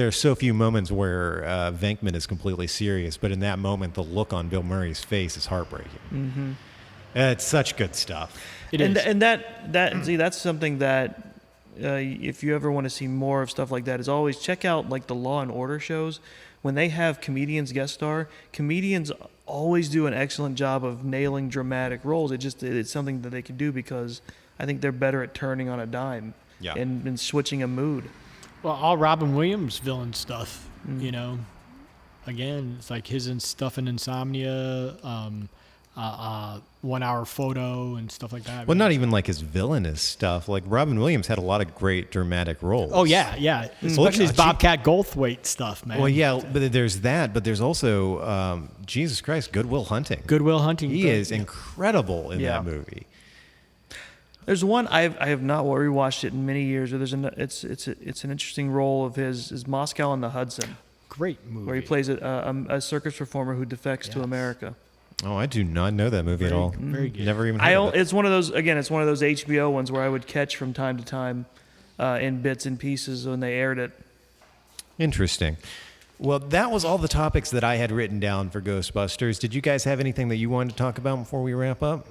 are so few moments where Venkman is completely serious, but in that moment, the look on Bill Murray's face is heartbreaking. It's such good stuff. And that's something that if you ever want to see more of stuff like that, is always check out like the Law and Order shows. When they have comedians guest star, comedians always do an excellent job of nailing dramatic roles. It's something that they can do because I think they're better at turning on a dime and switching a mood. Well, all Robin Williams villain stuff, again, it's like his stuff in Insomnia, 1 Hour Photo and stuff like that. Well, not even like his villainous stuff. Like Robin Williams had a lot of great dramatic roles. Oh yeah. Especially his Bobcat Goldthwait stuff, man. Well, yeah, but there's that, but there's also Jesus Christ, Good Will Hunting. Good Will Hunting. He is incredible in that movie. There's one I have not rewatched it in many years. Or it's an interesting role of his is Moscow on the Hudson. Great movie. Where he plays a circus performer who defects to America. Oh, I do not know that movie at all. Very good. Never even heard of it. It's one of those HBO ones where I would catch from time to time in bits and pieces when they aired it. Interesting. Well, that was all the topics that I had written down for Ghostbusters. Did you guys have anything that you wanted to talk about before we wrap up?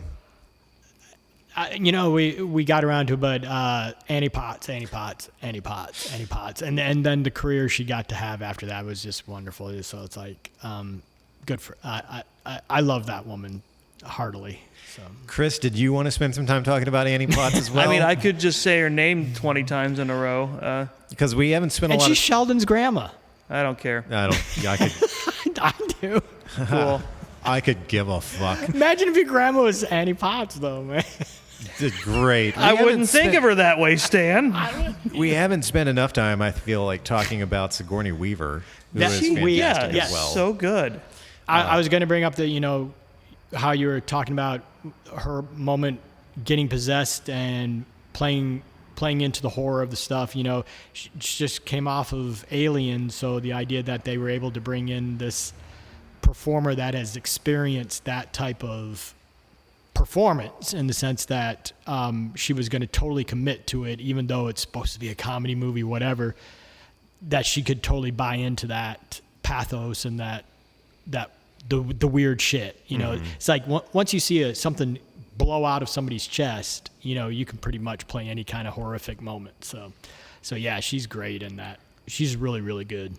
We got around to it, but Annie Potts, and then the career she got to have after that was just wonderful. So it's like good for I love that woman heartily. So Chris, did you want to spend some time talking about Annie Potts as well? I mean, I could just say her name 20 times in a row because we haven't spent a lot. And she's Sheldon's grandma. I don't care. I could. I do. Cool. I could give a fuck. Imagine if your grandma was Annie Potts, though, man. It's great. I wouldn't think of her that way, Stan. We haven't spent enough time, I feel like, talking about Sigourney Weaver, who is fantastic as well. So good. I was going to bring up the, how you were talking about her moment getting possessed and playing into the horror of the stuff. She just came off of Alien, so the idea that they were able to bring in this performer that has experienced that type of performance in the sense that she was going to totally commit to it, even though it's supposed to be a comedy movie, whatever, that she could totally buy into that pathos and that the weird shit. You know, it's like once you see something blow out of somebody's chest, you know, you can pretty much play any kind of horrific moment. So yeah, she's great in that. She's really, really good.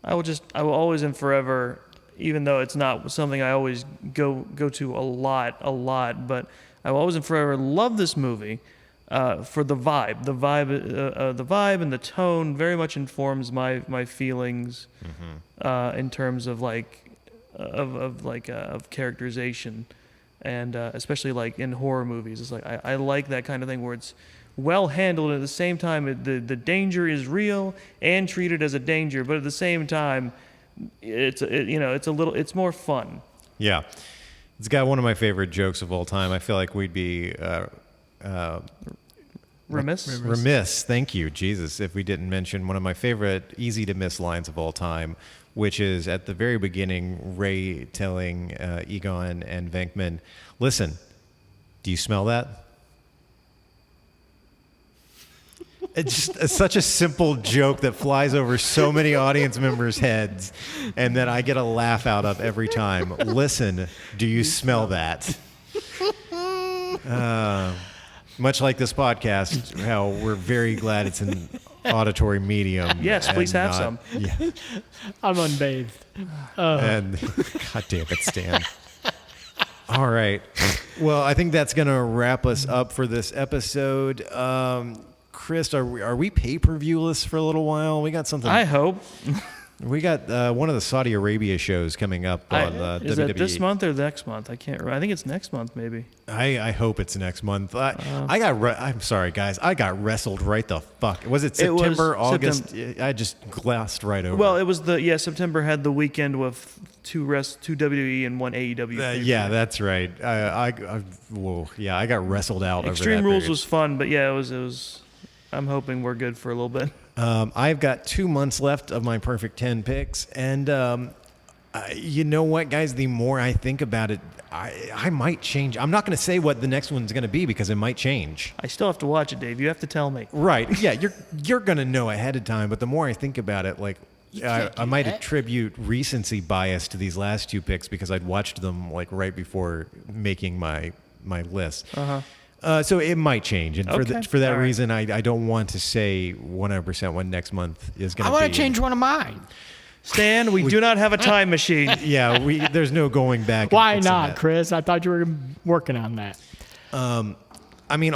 I will always and forever, even though it's not something I always go to a lot, but I will always and forever love this movie for the vibe. The vibe and the tone very much informs my feelings in terms of of characterization, and especially like in horror movies. It's like I like that kind of thing where it's well handled, and at the same time the danger is real and treated as a danger, but at the same time it's more fun. Yeah. It's got one of my favorite jokes of all time. I feel like we'd be remiss, thank you, Jesus, if we didn't mention one of my favorite easy to miss lines of all time, which is at the very beginning, Ray telling Egon and Venkman, listen, do you smell that? It's just such a simple joke that flies over so many audience members' heads, and that I get a laugh out of every time. Listen, do you smell that? Much like this podcast, how we're very glad it's an auditory medium. Yes, please have some. Yeah. I'm unbathed. And God damn it, Stan. All right. Well, I think that's going to wrap us up for this episode. Chris, are we pay-per-view-less for a little while? We got something. I hope. We got one of the Saudi Arabia shows coming up on WWE. Is that this month or next month? I can't remember. I think it's next month, maybe. I hope it's next month. I'm sorry, guys. I got wrestled right the fuck. Was it September, August? I just glassed right over. Well, it was September had the weekend with two WWE and one AEW. Yeah, that's right. I got wrestled out. Extreme over that Rules period. was fun, but yeah, it was. I'm hoping we're good for a little bit. I've got 2 months left of my perfect 10 picks, and you know what, guys? The more I think about it, I might change. I'm not going to say what the next one's going to be because it might change. I still have to watch it, Dave. You have to tell me. Right? Yeah, you're going to know ahead of time. But the more I think about it, like I might attribute recency bias to these last 2 picks because I'd watched them like right before making my list. So it might change, and for that reason, I don't want to say 100% what next month is going to be. I want to change one of mine. Stan, we do not have a time machine. Yeah, there's no going back. and Why fixing not, that. Chris? I thought you were working on that. I mean,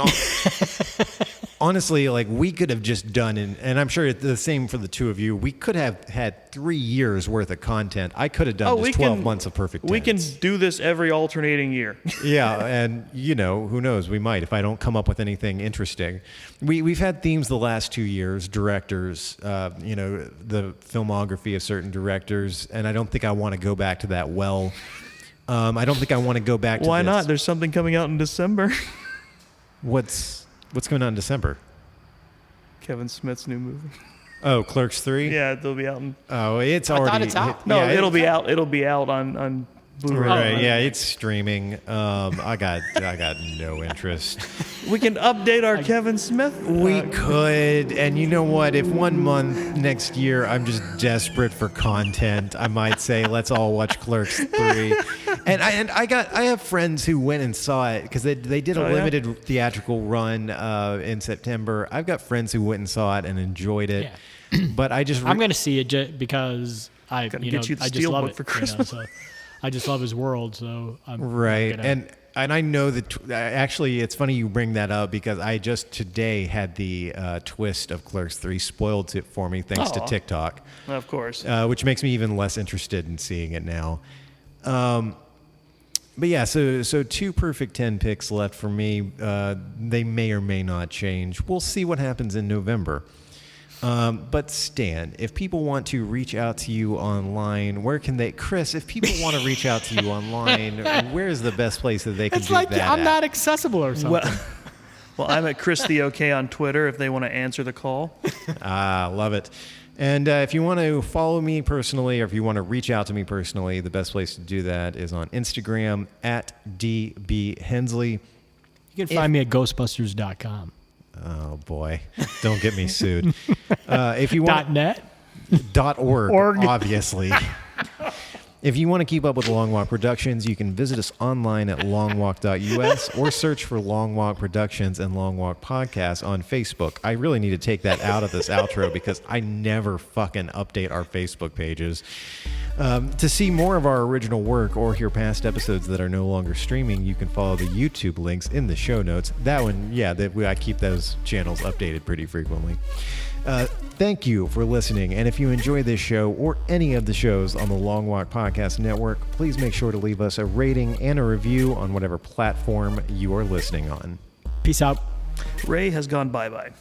honestly, like we could have just done, and I'm sure it's the same for the two of you. We could have had 3 years worth of content. I could have done 12 months of perfect. We can tens. do this every alternating year. Yeah, and who knows? We might if I don't come up with anything interesting. We've had themes the last 2 years, directors, the filmography of certain directors, and I don't think I want to go back to that. I don't think I want to go back to. Why this. not? There's something coming out in December. What's coming out in December? Kevin Smith's new movie. Oh, Clerks 3? Yeah, they'll be out. It's I already. thought it's out. No, yeah, it'll be out. It'll be out on Blu-ray. Right, yeah, it's streaming. I got no interest. We can update our Kevin Smith. We could, and you know what? If 1 month next year I'm just desperate for content, I might say let's all watch Clerks 3. And I have friends who went and saw it because they did a limited theatrical run in September. I've got friends who went and saw it and enjoyed it. Yeah. But I'm going to see it because I Gotta get you the I just love Steelbook it for Christmas. So I just love his world. So I'm right. gonna, And I know that actually it's funny you bring that up because I just today had the twist of Clerks 3 spoiled it for me thanks to TikTok. Of course. Which makes me even less interested in seeing it now. But yeah, so 2 perfect 10 picks left for me. They may or may not change. We'll see what happens in November. But Stan, if people want to reach out to you online, where can they? Chris, if people want to reach out to you online, where is the best place that they can it's do like that I'm at? not accessible or something. Well, I'm at Chris the OK on Twitter if they want to answer the call. Love it. And if you want to follow me personally or if you want to reach out to me personally, the best place to do that is on Instagram at DBHensley. You can find me at Ghostbusters.com. Oh, boy. Don't get me sued. If you want .net? .org, Org. obviously. If you want to keep up with Long Walk Productions, you can visit us online at longwalk.us or search for Long Walk Productions and Long Walk Podcast on Facebook. I really need to take that out of this outro because I never fucking update our Facebook pages. To see more of our original work or hear past episodes that are no longer streaming, you can follow the YouTube links in the show notes. That one, I keep those channels updated pretty frequently. Thank you for listening, and if you enjoy this show or any of the shows on the Long Walk Podcast Network, please make sure to leave us a rating and a review on whatever platform you are listening on. Peace out. Ray has gone bye-bye.